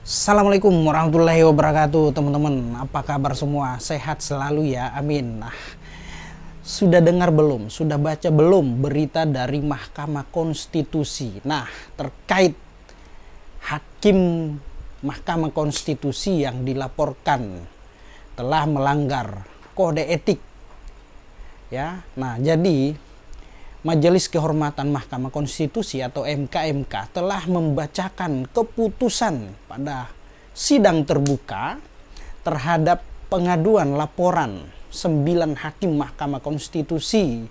Assalamualaikum warahmatullahi wabarakatuh, teman-teman. Apa kabar semua? Sehat selalu ya, amin. Nah, sudah dengar belum? Sudah baca belum berita dari Mahkamah Konstitusi? Nah, terkait hakim Mahkamah Konstitusi yang dilaporkan telah melanggar kode etik. Ya, nah jadi Majelis Kehormatan Mahkamah Konstitusi atau MKMK telah membacakan keputusan pada sidang terbuka terhadap pengaduan laporan 9 hakim Mahkamah Konstitusi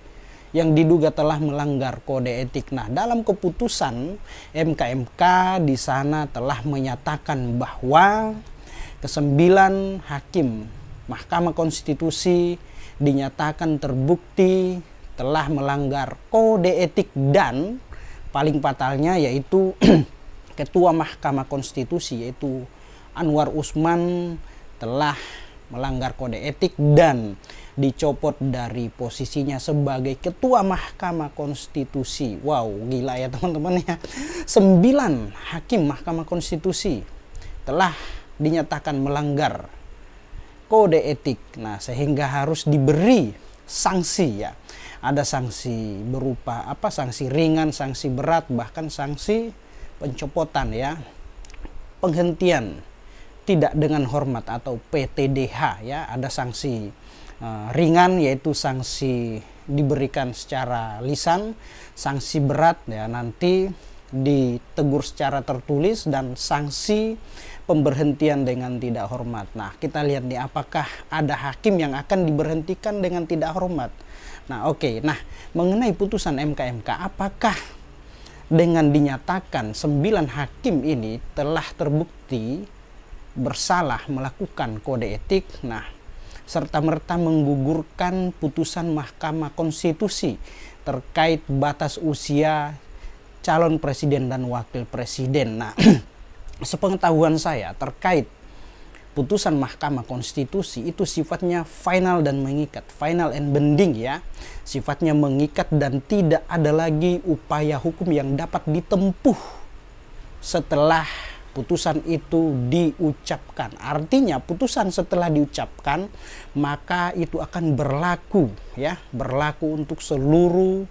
yang diduga telah melanggar kode etik. Nah, dalam keputusan MKMK di sana telah menyatakan bahwa ke-9 hakim Mahkamah Konstitusi dinyatakan terbukti telah melanggar kode etik dan paling fatalnya yaitu Ketua Mahkamah Konstitusi yaitu Anwar Usman telah melanggar kode etik dan dicopot dari posisinya sebagai Ketua Mahkamah Konstitusi. Wow, gila ya teman-teman ya. 9 hakim Mahkamah Konstitusi telah dinyatakan melanggar kode etik. Nah, sehingga harus diberi sanksi ya. Ada sanksi berupa sanksi ringan, sanksi berat, bahkan sanksi pencopotan ya, penghentian tidak dengan hormat atau PTDH ya. Ada sanksi ringan yaitu sanksi diberikan secara lisan, sanksi berat ya nanti ditegur secara tertulis, dan sanksi pemberhentian dengan tidak hormat. Nah, kita lihat nih apakah ada hakim yang akan diberhentikan dengan tidak hormat. Nah, oke. Nah, mengenai putusan MKMK, apakah dengan dinyatakan 9 hakim ini telah terbukti bersalah melakukan kode etik, nah, serta-merta menggugurkan putusan Mahkamah Konstitusi terkait batas usia calon presiden dan wakil presiden. Nah, sepengetahuan saya terkait putusan Mahkamah Konstitusi itu sifatnya final dan mengikat, final and binding ya, sifatnya mengikat dan tidak ada lagi upaya hukum yang dapat ditempuh setelah putusan itu diucapkan. Artinya putusan setelah diucapkan maka itu akan berlaku ya, berlaku untuk seluruh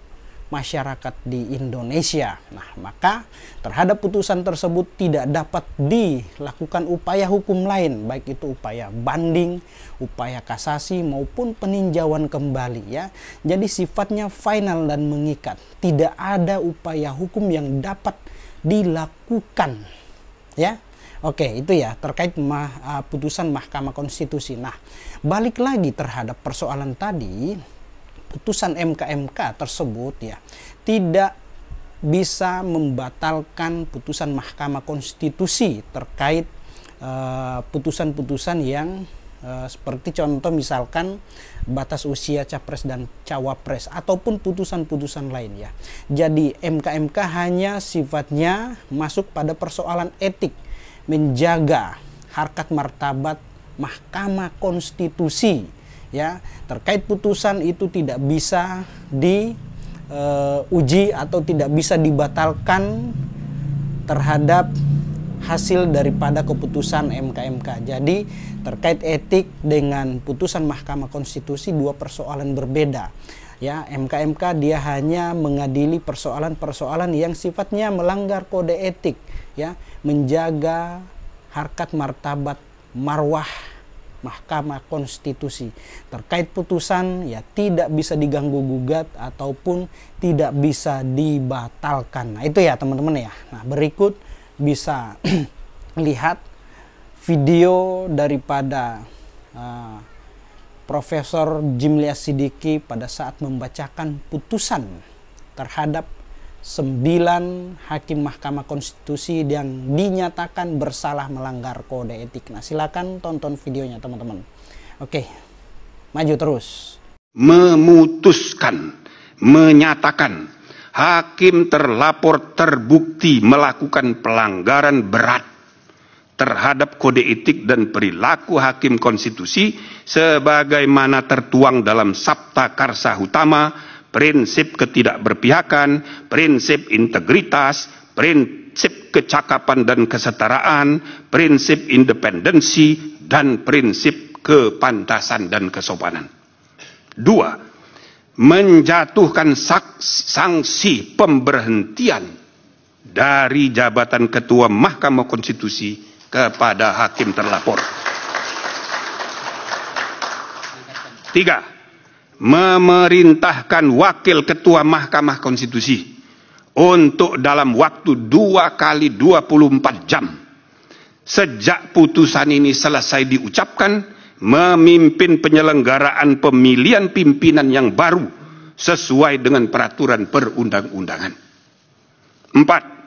masyarakat di Indonesia. Nah, maka terhadap putusan tersebut tidak dapat dilakukan upaya hukum lain, baik itu upaya banding, upaya kasasi maupun peninjauan kembali ya. Jadi sifatnya final dan mengikat. Tidak ada upaya hukum yang dapat dilakukan. Ya. Oke, itu ya terkait putusan Mahkamah Konstitusi. Nah, balik lagi terhadap persoalan tadi, putusan MKMK tersebut ya tidak bisa membatalkan putusan Mahkamah Konstitusi terkait putusan-putusan yang seperti contoh misalkan batas usia capres dan cawapres ataupun putusan-putusan lain ya. Jadi MKMK hanya sifatnya masuk pada persoalan etik, menjaga harkat martabat Mahkamah Konstitusi ya. Terkait putusan itu tidak bisa diuji atau tidak bisa dibatalkan terhadap hasil daripada keputusan MKMK. Jadi terkait etik dengan putusan Mahkamah Konstitusi dua persoalan berbeda ya. MKMK dia hanya mengadili persoalan-persoalan yang sifatnya melanggar kode etik ya, menjaga harkat martabat marwah Mahkamah Konstitusi. Terkait putusan ya tidak bisa diganggu gugat ataupun tidak bisa dibatalkan. Nah, itu ya teman-teman ya. Nah, berikut bisa lihat video daripada Profesor Jimli As-Sidiki pada saat membacakan putusan terhadap 9 hakim Mahkamah Konstitusi yang dinyatakan bersalah melanggar kode etik. Nah, silakan tonton videonya teman-teman. Oke, maju terus. Memutuskan, menyatakan hakim terlapor terbukti melakukan pelanggaran berat terhadap kode etik dan perilaku hakim konstitusi sebagaimana tertuang dalam Sabta Karsa Utama, prinsip ketidakberpihakan, prinsip integritas, prinsip kecakapan dan kesetaraan, prinsip independensi, dan prinsip kepantasan dan kesopanan. 2. Menjatuhkan sanksi pemberhentian dari jabatan Ketua Mahkamah Konstitusi kepada hakim terlapor. 3. Memerintahkan Wakil Ketua Mahkamah Konstitusi untuk dalam waktu 2 kali 24 jam sejak putusan ini selesai diucapkan, memimpin penyelenggaraan pemilihan pimpinan yang baru sesuai dengan peraturan perundang-undangan. 4.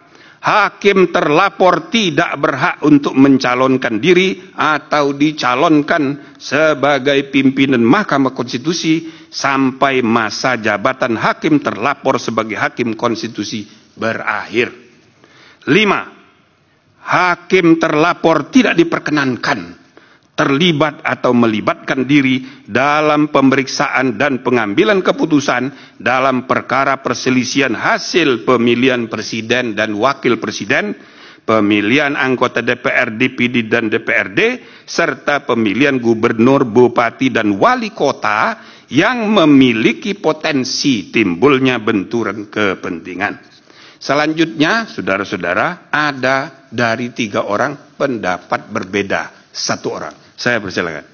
Hakim terlapor tidak berhak untuk mencalonkan diri atau dicalonkan sebagai pimpinan Mahkamah Konstitusi sampai masa jabatan hakim terlapor sebagai hakim konstitusi berakhir. 5. Hakim terlapor tidak diperkenankan terlibat atau melibatkan diri dalam pemeriksaan dan pengambilan keputusan dalam perkara perselisihan hasil pemilihan presiden dan wakil presiden, pemilian anggota DPR, DPD, dan DPRD, serta pemilihan gubernur, bupati, dan wali kota yang memiliki potensi timbulnya benturan kepentingan. Selanjutnya, saudara-saudara, ada dari 3 orang pendapat berbeda 1 orang. Saya persilakan.